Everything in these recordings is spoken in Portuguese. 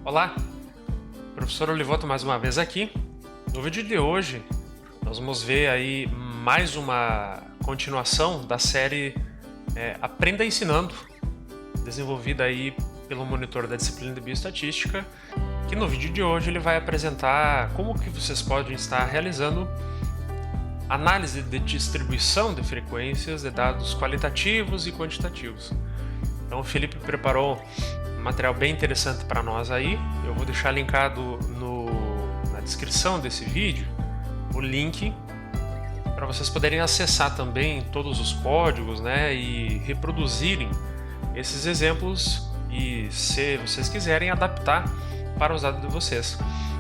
Olá, professor Olivoto mais uma vez aqui. No vídeo de hoje nós vamos ver aí mais uma continuação da série Aprenda Ensinando, desenvolvida aí pelo monitor da disciplina de Bioestatística, que no vídeo de hoje ele vai apresentar como que vocês podem estar realizando análise de distribuição de frequências de dados qualitativos e quantitativos. Então o Felipe preparou um material bem interessante para nós aí. Eu vou deixar linkado na descrição desse vídeo o link para vocês poderem acessar também todos os códigos, né, e reproduzirem esses exemplos e, se vocês quiserem, adaptar para os dados de vocês.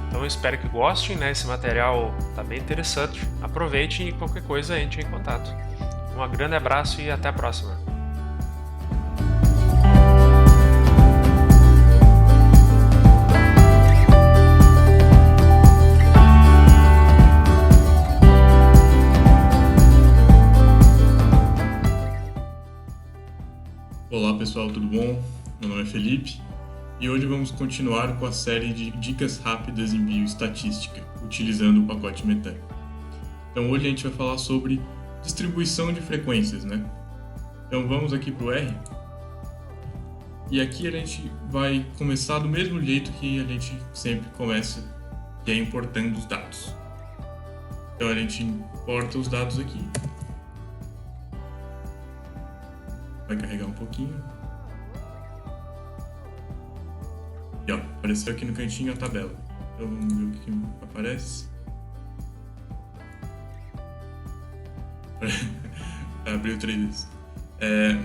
Então eu espero que gostem, né? Esse material está bem interessante. Aproveitem e qualquer coisa entre em contato. Um grande abraço e até a próxima. Olá pessoal, tudo bom? Meu nome é Felipe e hoje vamos continuar com a série de dicas rápidas em bioestatística, utilizando o pacote Metan. Então hoje a gente vai falar sobre distribuição de frequências, né? Então vamos aqui para o R e aqui a gente vai começar do mesmo jeito que a gente sempre começa, que é importando os dados. Então a gente importa os dados aqui. Vai carregar um pouquinho. E ó, apareceu aqui no cantinho a tabela. Então vamos ver o que aparece. Abriu 3 vezes.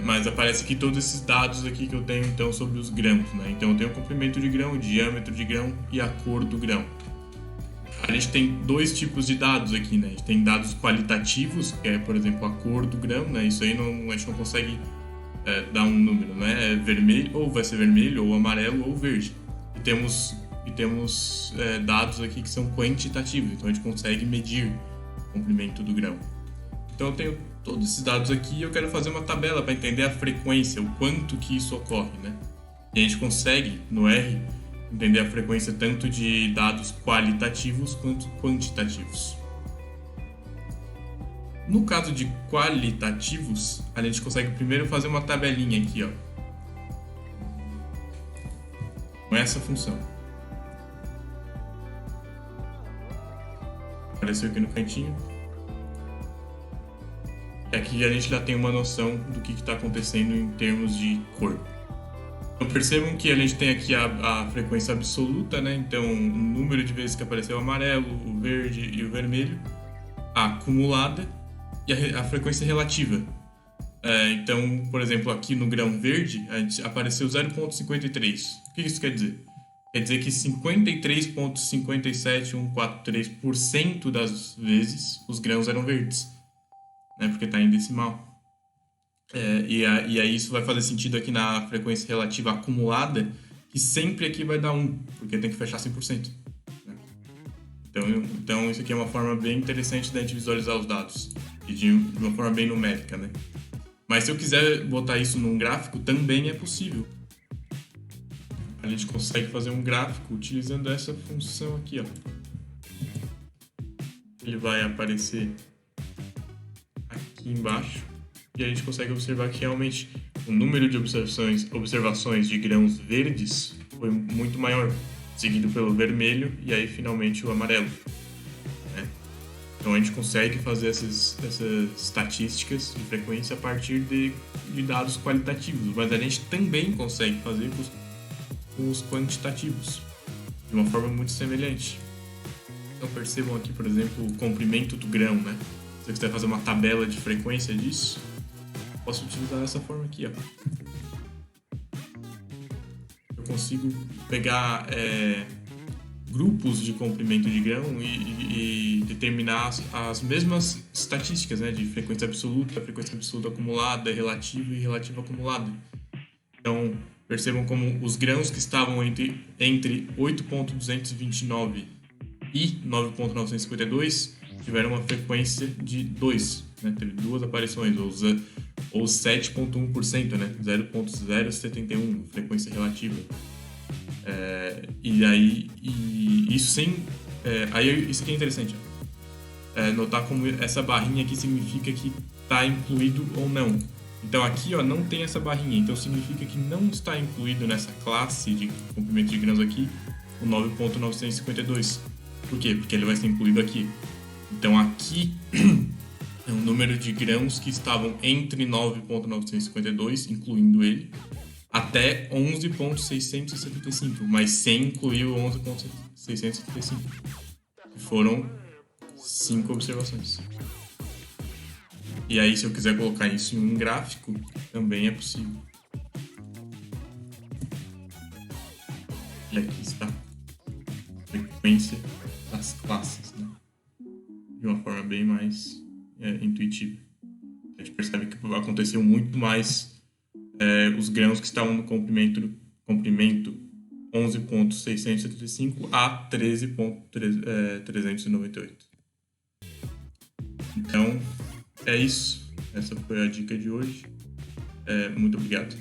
Mas aparece aqui todos esses dados aqui que eu tenho então sobre os grãos, né? Então eu tenho o comprimento de grão, o diâmetro de grão e a cor do grão. A gente tem dois tipos de dados aqui, né? A gente tem dados qualitativos, que é, por exemplo, a cor do grão, né? Isso aí a gente não consegue dar um número, né? É vermelho, ou vai ser vermelho, ou amarelo, ou verde. E temos dados aqui que são quantitativos, então a gente consegue medir o comprimento do grão. Então eu tenho todos esses dados aqui e eu quero fazer uma tabela para entender a frequência, o quanto que isso ocorre, né? E a gente consegue, no R, entender a frequência tanto de dados qualitativos quanto quantitativos. No caso de qualitativos, a gente consegue primeiro fazer uma tabelinha aqui, ó, com essa função. Apareceu aqui no cantinho. E aqui a gente já tem uma noção do que está acontecendo em termos de cor. Então percebam que a gente tem aqui a frequência absoluta, né? Então o número de vezes que apareceu o amarelo, o verde e o vermelho, a acumulada e a frequência relativa. Então, por exemplo, aqui no grão verde apareceu 0,53. O que isso quer dizer? Quer dizer que 53,57143% das vezes os grãos eram verdes, né? Porque está em decimal. E aí isso vai fazer sentido aqui na frequência relativa acumulada, que sempre aqui vai dar 1, porque tem que fechar 100%. Né? Então isso aqui é uma forma bem interessante da gente visualizar os dados, e de uma forma bem numérica, né? Mas se eu quiser botar isso num gráfico, também é possível. A gente consegue fazer um gráfico utilizando essa função aqui, ó. Ele vai aparecer aqui embaixo e a gente consegue observar que realmente o número de observações de grãos verdes foi muito maior, seguido pelo vermelho e aí finalmente o amarelo. Então a gente consegue fazer essas estatísticas de frequência a partir de dados qualitativos, mas a gente também consegue fazer com os quantitativos, de uma forma muito semelhante. Então percebam aqui, por exemplo, o comprimento do grão, né? Se eu quiser fazer uma tabela de frequência disso, posso utilizar essa forma aqui, ó. Eu consigo pegar grupos de comprimento de grão e determinar as mesmas estatísticas, né, de frequência absoluta acumulada, relativa e relativa acumulada. Então, percebam como os grãos que estavam entre 8.229 e 9.952 tiveram uma frequência de 2, né, teve duas aparições, ou 7.1%, né, 0.071, frequência relativa. Isso aqui é interessante. Notar como essa barrinha aqui significa que está incluído ou não. Então aqui, ó, não tem essa barrinha, então significa que não está incluído nessa classe de comprimento de grãos aqui o 9.952. Por quê? Porque ele vai ser incluído aqui. Então aqui é o número de grãos que estavam entre 9.952, incluindo ele, até 11.675, mas sem incluir o 11.675. Que foram 5 observações. E aí, se eu quiser colocar isso em um gráfico, também é possível. E aqui está a frequência das classes, né? De uma forma bem mais intuitiva. A gente percebe que aconteceu muito mais os grãos que estavam no comprimento 11.675 a 13.398. Então, é isso. Essa foi a dica de hoje. Muito obrigado.